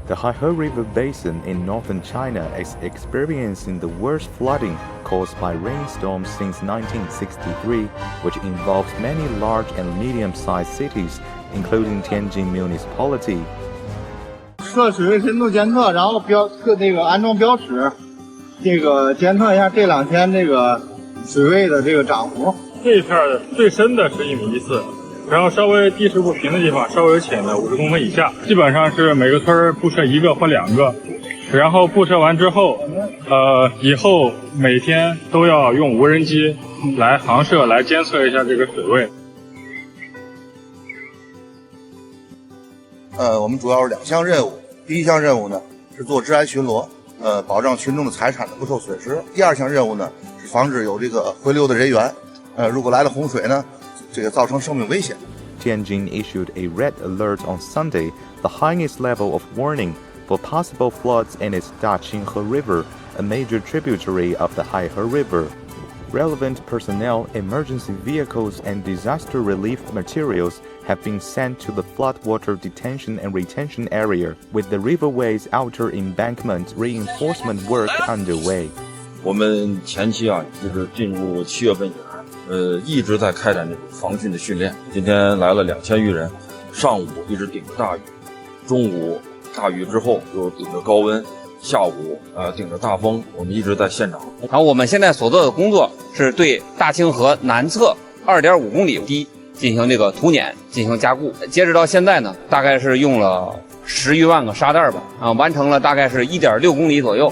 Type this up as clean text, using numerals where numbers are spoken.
The Haihe River basin in northern China is experiencing the worst flooding caused by rainstorms since 1963, which involves many large and medium-sized cities, including Tianjin Municipality. 设水位深度监测，然后安装标尺，监测一下这2天水位的涨幅。这一片最深的是1.14米，然后稍微地势不平的地方稍微浅的50公分以下，基本上是每个村布设1个或2个，然后布设完之后，以后每天都要用无人机来航摄来监测一下这个水位。我们主要是2项任务。第一项任务呢是做治安巡逻，保障群众的财产不受损失。第2项任务呢是防止有回流的人员，如果来了洪水呢，造成生命危险。Tianjin issued a red alert on Sunday, the highest level of warning for possible floods in its Daqinghe River, a major tributary of the Haihe River. Relevant personnel, emergency vehicles, and disaster relief materials have been sent to the floodwater detention and retention area, with the riverway's outer embankment reinforcement work underway. 我们前期就是进入7月份以来，一直在开展这种防汛的训练。今天来了2000余人，上午一直顶着大雨，中午大雨之后又顶着高温。下午顶着大风，我们一直在现场。然后我们现在所做的工作是对大清河南侧2.5公里堤进行土碾，进行加固。截止到现在呢，大概是用了10余万个沙袋吧，完成了大概是1.6公里左右。